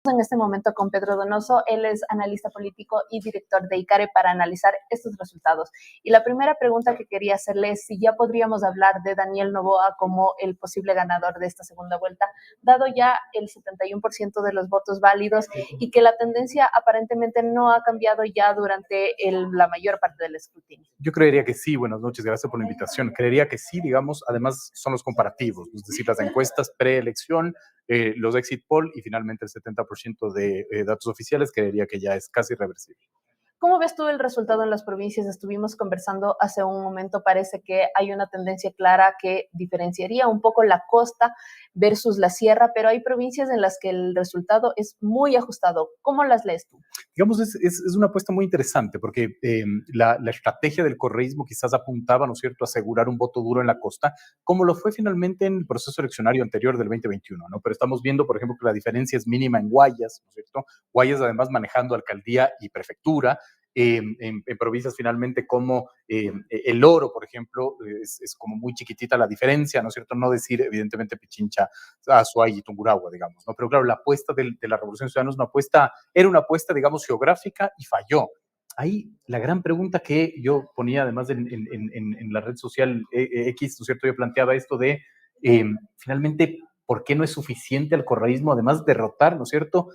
En este momento con Pedro Donoso, él es analista político y director de ICARE para analizar estos resultados. Y la primera pregunta que quería hacerle es si ya podríamos hablar de Daniel Noboa como el posible ganador de esta segunda vuelta, dado ya el 71% de los votos válidos y que la tendencia aparentemente no ha cambiado ya durante la mayor parte del escrutinio. Yo creería que sí. Buenas noches, gracias por la invitación. Creería que sí, digamos, además son los comparativos, es decir, las encuestas preelección, los exit poll y finalmente el 70% de datos oficiales, creería que ya es casi irreversible. ¿Cómo ves tú el resultado en las provincias? Estuvimos conversando hace un momento, parece que hay una tendencia clara que diferenciaría un poco la costa versus la sierra, pero hay provincias en las que el resultado es muy ajustado. ¿Cómo las lees tú? Digamos, es una apuesta muy interesante porque la estrategia del correísmo quizás apuntaba, ¿no es cierto?, a asegurar un voto duro en la costa, como lo fue finalmente en el proceso eleccionario anterior del 2021, ¿no? Pero estamos viendo, por ejemplo, que la diferencia es mínima en Guayas, ¿no es cierto? Guayas además manejando alcaldía y prefectura, en provincias finalmente como El Oro, por ejemplo, es como muy chiquitita la diferencia, ¿no es cierto? No decir, evidentemente, Pichincha, Azuay y Tungurahua, digamos, ¿no? Pero claro, la apuesta de la Revolución Ciudadana es una apuesta, era una apuesta, digamos, geográfica y falló. Ahí la gran pregunta que yo ponía, además en la red social X, ¿no es cierto? Yo planteaba esto de, finalmente, ¿por qué no es suficiente al correísmo, además derrotar, ¿no es cierto?,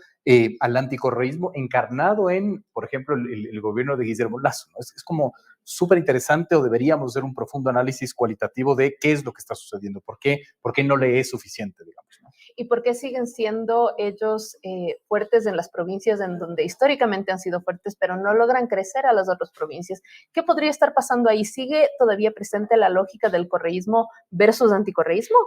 al anticorreísmo encarnado en, por ejemplo, el gobierno de Guillermo Lasso, ¿no? Es como súper interesante, o deberíamos hacer un profundo análisis cualitativo de qué es lo que está sucediendo, por qué no le es suficiente, digamos, ¿no? ¿Y por qué siguen siendo ellos fuertes en las provincias en donde históricamente han sido fuertes, pero no logran crecer a las otras provincias? ¿Qué podría estar pasando ahí? ¿Sigue todavía presente la lógica del correísmo versus anticorreísmo?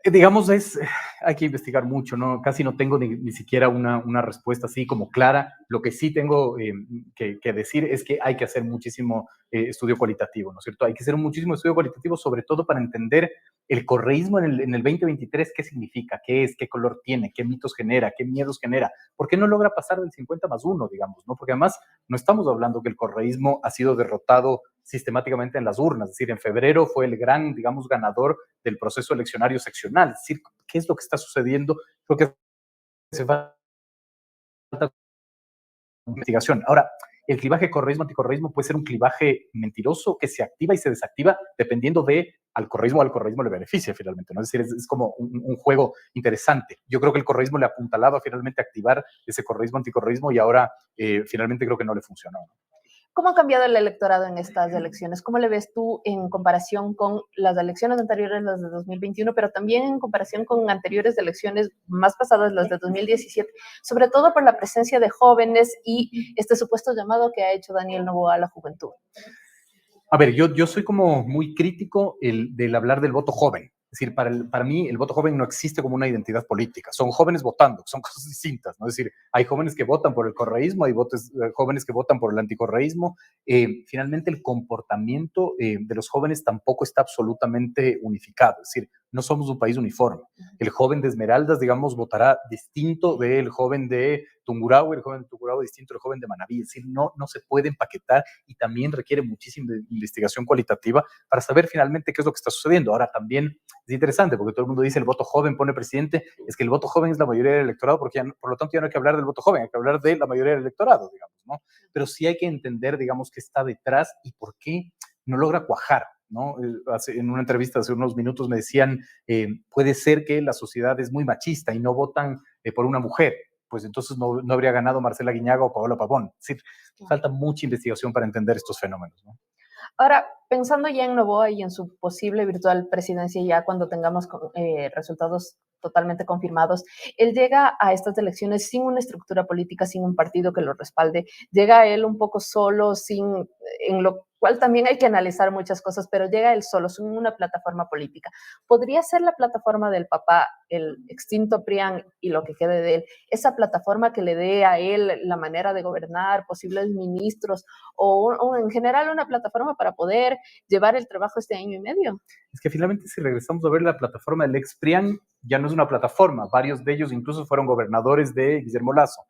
Digamos, hay que investigar mucho, ¿no? Casi no tengo ni siquiera una respuesta así como clara. Lo que sí tengo que decir es que hay que hacer muchísimo estudio cualitativo, ¿no es cierto? Hay que hacer muchísimo estudio cualitativo, sobre todo para entender el correísmo en el 2023, qué significa, qué es, qué color tiene, qué mitos genera, qué miedos genera. ¿Por qué no logra pasar del 50+1, digamos, ¿no? Porque además no estamos hablando que el correísmo ha sido derrotado sistemáticamente en las urnas, es decir, en febrero fue el gran, digamos, ganador del proceso eleccionario seccional, es decir, ¿qué es lo que está sucediendo? Creo que hace falta investigación. Ahora, el clivaje correísmo-anticorreísmo puede ser un clivaje mentiroso que se activa y se desactiva dependiendo de al correísmo le beneficia finalmente, ¿no? Es decir, es como un juego interesante. Yo creo que el correísmo le apuntalaba finalmente a activar ese correísmo-anticorreísmo y ahora finalmente creo que no le funcionó, ¿no? ¿Cómo ha cambiado el electorado en estas elecciones? ¿Cómo le ves tú en comparación con las elecciones anteriores, las de 2021, pero también en comparación con anteriores elecciones más pasadas, las de 2017, sobre todo por la presencia de jóvenes y este supuesto llamado que ha hecho Daniel Noboa a la juventud? A ver, yo soy como muy crítico del hablar del voto joven. Es decir, para mí el voto joven no existe como una identidad política. Son jóvenes votando, son cosas distintas, ¿no? Es decir, hay jóvenes que votan por el correísmo, hay jóvenes que votan por el anticorreísmo. Finalmente, el comportamiento de los jóvenes tampoco está absolutamente unificado. Es decir, no somos un país uniforme. El joven de Esmeraldas, digamos, votará distinto del joven de Tungurahua, el joven de Tungurahua distinto del joven de Manabí. Es decir, no se puede empaquetar y también requiere muchísima investigación cualitativa para saber finalmente qué es lo que está sucediendo. Ahora, también es interesante porque todo el mundo dice el voto joven pone presidente, es que el voto joven es la mayoría del electorado, porque por lo tanto ya no hay que hablar del voto joven, hay que hablar de la mayoría del electorado, digamos, ¿no? Pero sí hay que entender, digamos, qué está detrás y por qué no logra cuajar, ¿no? En una entrevista hace unos minutos me decían, puede ser que la sociedad es muy machista y no votan por una mujer, pues entonces no habría ganado Marcela Guiñaga o Paola Pavón. Es decir, falta mucha investigación para entender estos fenómenos, ¿no? Ahora, pensando ya en Noboa y en su posible virtual presidencia, ya cuando tengamos resultados totalmente confirmados, él llega a estas elecciones sin una estructura política, sin un partido que lo respalde, llega él un poco solo, en lo cual también hay que analizar muchas cosas, pero llega él solo, sin una plataforma política. ¿Podría ser la plataforma del papá, el extinto PRIAN y lo que quede de él, esa plataforma que le dé a él la manera de gobernar, posibles ministros o en general una plataforma para poder llevar el trabajo este año y medio? Es que finalmente, si regresamos a ver la plataforma del ex PRIAN, ya no es una plataforma, varios de ellos incluso fueron gobernadores de Guillermo Lasso.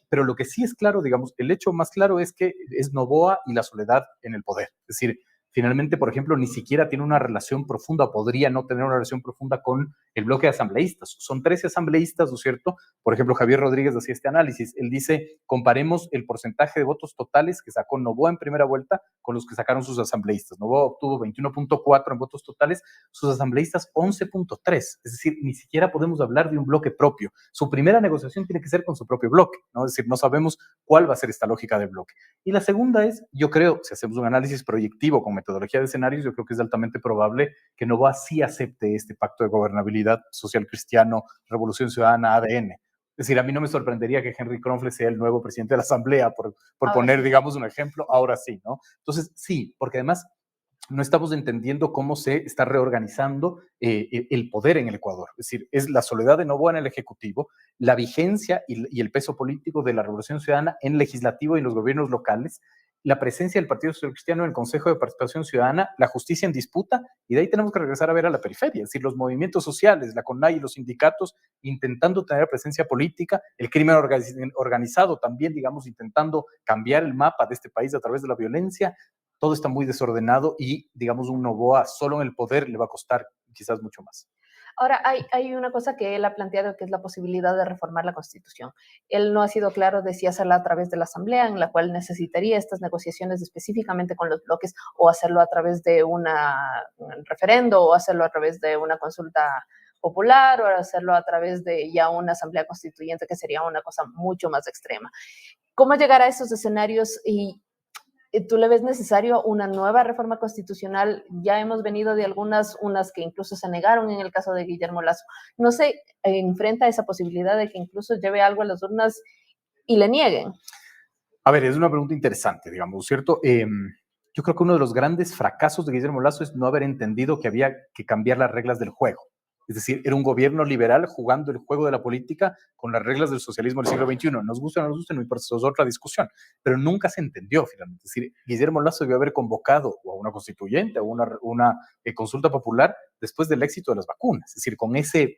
Pero lo que sí es claro, digamos, el hecho más claro es que es Noboa y la soledad en el poder. Es decir, finalmente, por ejemplo, ni siquiera tiene una relación profunda, podría no tener una relación profunda con el bloque de asambleístas. Son 13 asambleístas, ¿no es cierto? Por ejemplo, Javier Rodríguez hacía este análisis. Él dice, comparemos el porcentaje de votos totales que sacó Noboa en primera vuelta con los que sacaron sus asambleístas. Noboa obtuvo 21.4 en votos totales, sus asambleístas 11.3. Es decir, ni siquiera podemos hablar de un bloque propio. Su primera negociación tiene que ser con su propio bloque, ¿no? Es decir, no sabemos cuál va a ser esta lógica del bloque. Y la segunda es, yo creo, si hacemos un análisis proyectivo con metodología de escenarios, yo creo que es altamente probable que Noboa sí acepte este pacto de gobernabilidad social cristiano, Revolución Ciudadana, ADN. Es decir, a mí no me sorprendería que Henry Kronfle sea el nuevo presidente de la Asamblea, por poner, sí, digamos, un ejemplo, ahora sí, ¿no? Entonces, sí, porque además no estamos entendiendo cómo se está reorganizando el poder en el Ecuador. Es decir, es la soledad de Noboa en el Ejecutivo, la vigencia y el peso político de la Revolución Ciudadana en el Legislativo y en los gobiernos locales, la presencia del Partido Social Cristiano en el Consejo de Participación Ciudadana, la justicia en disputa, y de ahí tenemos que regresar a ver a la periferia, es decir, los movimientos sociales, la CONAI y los sindicatos intentando tener presencia política, el crimen organizado también, digamos, intentando cambiar el mapa de este país a través de la violencia. Todo está muy desordenado y, digamos, un Noboa solo en el poder le va a costar quizás mucho más. Ahora, hay una cosa que él ha planteado, que es la posibilidad de reformar la Constitución. Él no ha sido claro de si hacerla a través de la Asamblea, en la cual necesitaría estas negociaciones específicamente con los bloques, o hacerlo a través de un referendo, o hacerlo a través de una consulta popular, o hacerlo a través de ya una asamblea constituyente, que sería una cosa mucho más extrema. ¿Cómo llegar a esos escenarios? Y ¿tú le ves necesario una nueva reforma constitucional? Ya hemos venido de unas que incluso se negaron en el caso de Guillermo Lasso. No se enfrenta a esa posibilidad de que incluso lleve algo a las urnas y le nieguen. A ver, es una pregunta interesante, digamos, ¿cierto? Yo creo que uno de los grandes fracasos de Guillermo Lasso es no haber entendido que había que cambiar las reglas del juego. Es decir, era un gobierno liberal jugando el juego de la política con las reglas del socialismo del siglo XXI. Nos gusta o no nos gusta, no importa, eso es otra discusión. Pero nunca se entendió finalmente. Es decir, Guillermo Lasso debió haber convocado a una constituyente, a una consulta popular después del éxito de las vacunas. Es decir, con ese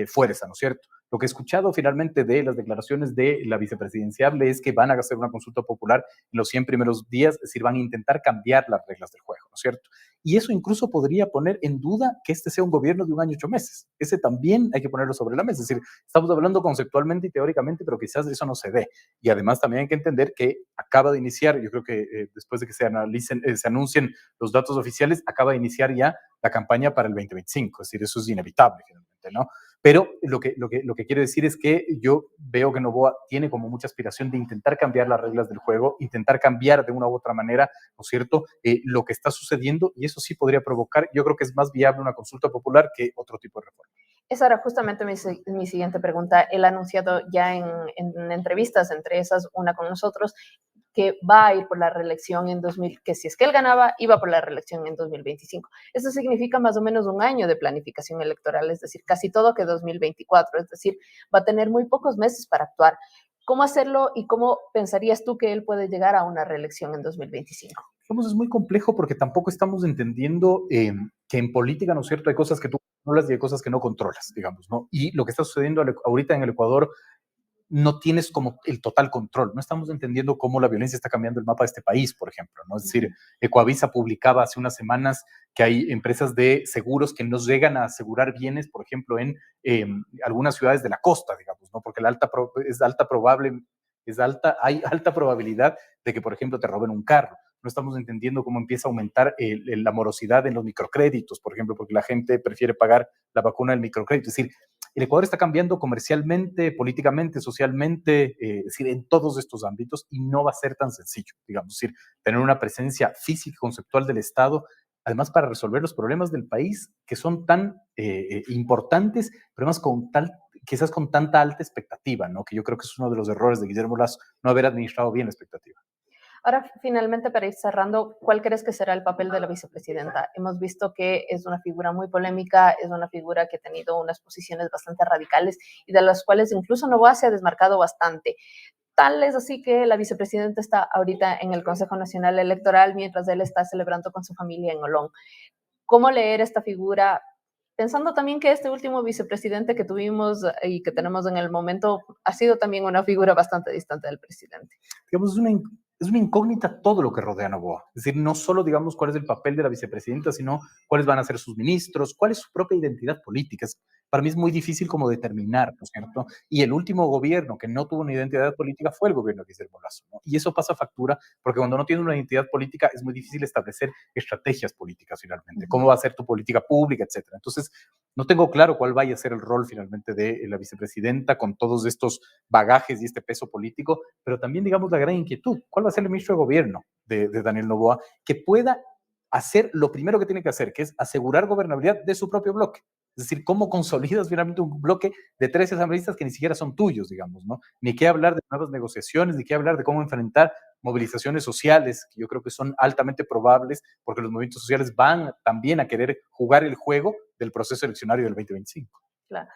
fuerza, ¿no es cierto? Lo que he escuchado finalmente de las declaraciones de la vicepresidenciable es que van a hacer una consulta popular en los 100 primeros días, es decir, van a intentar cambiar las reglas del juego, ¿no es cierto? Y eso incluso podría poner en duda que este sea un gobierno de 1 año y 8 meses. Ese también hay que ponerlo sobre la mesa. Es decir, estamos hablando conceptualmente y teóricamente, pero quizás eso no se dé. Y además también hay que entender que acaba de iniciar, yo creo que después de que se anuncien los datos oficiales, acaba de iniciar ya la campaña para el 2025. Es decir, eso es inevitable finalmente, ¿no? Pero lo que quiero decir es que yo veo que Noboa tiene como mucha aspiración de intentar cambiar las reglas del juego, intentar cambiar de una u otra manera, ¿no es cierto?, lo que está sucediendo, y eso sí podría provocar, yo creo que es más viable una consulta popular que otro tipo de reforma. Esa era justamente mi siguiente pregunta. Él ha anunciado ya en entrevistas, entre esas una con nosotros, que va a ir por la reelección en 2000, que si es que él ganaba, iba por la reelección en 2025. Eso significa más o menos un año de planificación electoral, es decir, casi todo que 2024, es decir, va a tener muy pocos meses para actuar. ¿Cómo hacerlo y cómo pensarías tú que él puede llegar a una reelección en 2025? Digamos, es muy complejo porque tampoco estamos entendiendo que en política, ¿no es cierto?, hay cosas que tú controlas y hay cosas que no controlas, digamos, ¿no? Y lo que está sucediendo ahorita en el Ecuador no tienes como el total control. No estamos entendiendo cómo la violencia está cambiando el mapa de este país, por ejemplo, ¿no? Es decir, Ecoavisa publicaba hace unas semanas que hay empresas de seguros que nos llegan a asegurar bienes, por ejemplo, en algunas ciudades de la costa, digamos, ¿no? Porque hay alta probabilidad de que, por ejemplo, te roben un carro. No estamos entendiendo cómo empieza a aumentar la morosidad en los microcréditos, por ejemplo, porque la gente prefiere pagar la vacuna del microcrédito. Es decir, el Ecuador está cambiando comercialmente, políticamente, socialmente, es decir, en todos estos ámbitos, y no va a ser tan sencillo, digamos, es decir, tener una presencia física y conceptual del Estado, además para resolver los problemas del país que son tan importantes, problemas quizás con tanta alta expectativa, ¿no? Que yo creo que es uno de los errores de Guillermo Lasso, no haber administrado bien la expectativa. Ahora, finalmente, para ir cerrando, ¿cuál crees que será el papel de la vicepresidenta? Hemos visto que es una figura muy polémica, es una figura que ha tenido unas posiciones bastante radicales y de las cuales incluso Noboa se ha desmarcado bastante. Tal es así que la vicepresidenta está ahorita en el Consejo Nacional Electoral mientras él está celebrando con su familia en Olón. ¿Cómo leer esta figura? Pensando también que este último vicepresidente que tuvimos y que tenemos en el momento ha sido también una figura bastante distante del presidente. Digamos, es una incógnita todo lo que rodea a Noboa. Es decir, no solo digamos cuál es el papel de la vicepresidenta, sino cuáles van a ser sus ministros, cuál es su propia identidad política. Para mí es muy difícil como determinar, ¿no es cierto? Y el último gobierno que no tuvo una identidad política fue el gobierno de Guillermo Lasso, ¿no? Y eso pasa factura porque cuando no tienes una identidad política es muy difícil establecer estrategias políticas finalmente. ¿Cómo va a ser tu política pública, etcétera? Entonces, no tengo claro cuál vaya a ser el rol finalmente de la vicepresidenta con todos estos bagajes y este peso político, pero también, digamos, la gran inquietud. ¿Cuál va a ser el ministro de Gobierno de Daniel Noboa que pueda hacer lo primero que tiene que hacer, que es asegurar gobernabilidad de su propio bloque? Es decir, cómo consolidas finalmente un bloque de 13 asambleístas que ni siquiera son tuyos, digamos, ¿no? Ni qué hablar de nuevas negociaciones, ni qué hablar de cómo enfrentar movilizaciones sociales, que yo creo que son altamente probables, porque los movimientos sociales van también a querer jugar el juego del proceso eleccionario del 2025. Claro.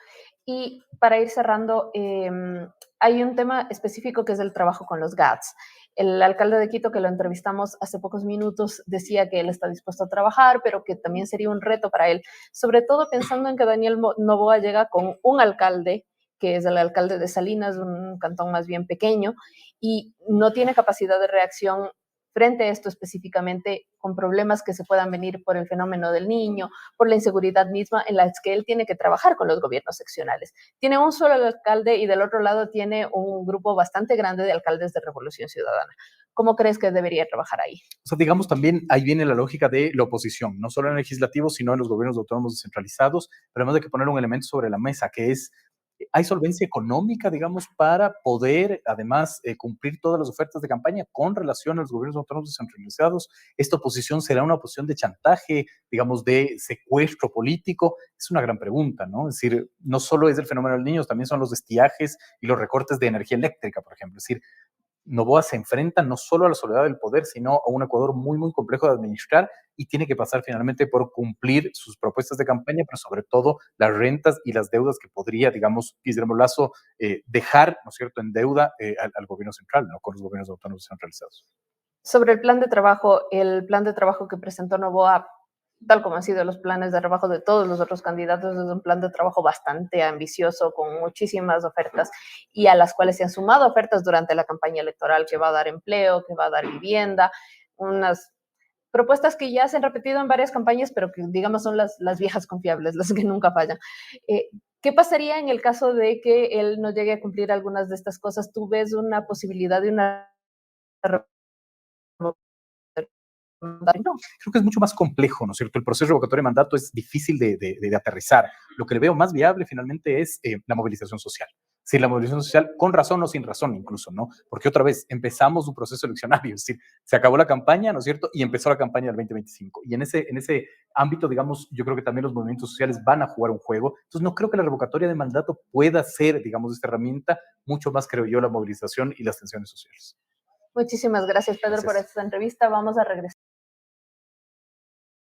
Y para ir cerrando, hay un tema específico que es el trabajo con los GATS. El alcalde de Quito, que lo entrevistamos hace pocos minutos, decía que él está dispuesto a trabajar, pero que también sería un reto para él, sobre todo pensando en que Daniel Noboa llega con un alcalde, que es el alcalde de Salinas, un cantón más bien pequeño, y no tiene capacidad de reacción frente a esto específicamente, con problemas que se puedan venir por el fenómeno del niño, por la inseguridad misma, en las que él tiene que trabajar con los gobiernos seccionales. Tiene un solo alcalde y del otro lado tiene un grupo bastante grande de alcaldes de Revolución Ciudadana. ¿Cómo crees que debería trabajar ahí? O sea, digamos, también ahí viene la lógica de la oposición, no solo en el legislativo, sino en los gobiernos autónomos descentralizados, pero además hay que poner un elemento sobre la mesa, que es, hay solvencia económica, digamos, para poder, además, cumplir todas las ofertas de campaña con relación a los gobiernos autónomos descentralizados. Esta oposición será una oposición de chantaje, digamos, de secuestro político. Es una gran pregunta, ¿no? Es decir, no solo es el fenómeno de los niños, también son los estiajes y los recortes de energía eléctrica, por ejemplo. Es decir, Noboa se enfrenta no solo a la soledad del poder, sino a un Ecuador muy, muy complejo de administrar y tiene que pasar finalmente por cumplir sus propuestas de campaña, pero sobre todo las rentas y las deudas que podría, digamos, Guillermo Lasso dejar, ¿no es cierto?, en deuda al gobierno central, ¿no?, con los gobiernos autónomos centralizados. Sobre el plan de trabajo que presentó Noboa, tal como han sido los planes de trabajo de todos los otros candidatos, es un plan de trabajo bastante ambicioso, con muchísimas ofertas y a las cuales se han sumado ofertas durante la campaña electoral que va a dar empleo, que va a dar vivienda, unas propuestas que ya se han repetido en varias campañas, pero que digamos son las viejas confiables, las que nunca fallan. ¿Qué pasaría en el caso de que él no llegue a cumplir algunas de estas cosas? ¿Tú ves una posibilidad de una No, creo que es mucho más complejo, ¿no es cierto? El proceso revocatorio de mandato es difícil de aterrizar. Lo que le veo más viable finalmente es la movilización social. Sí, la movilización social, con razón o sin razón incluso, ¿no? Porque otra vez, empezamos un proceso eleccionario, es decir, se acabó la campaña, ¿no es cierto? Y empezó la campaña del 2025. Y en ese ámbito, digamos, yo creo que también los movimientos sociales van a jugar un juego. Entonces, no creo que la revocatoria de mandato pueda ser, digamos, esta herramienta, mucho más creo yo la movilización y las tensiones sociales. Muchísimas gracias, Pedro, por Gracias. esta entrevista. Vamos a regresar.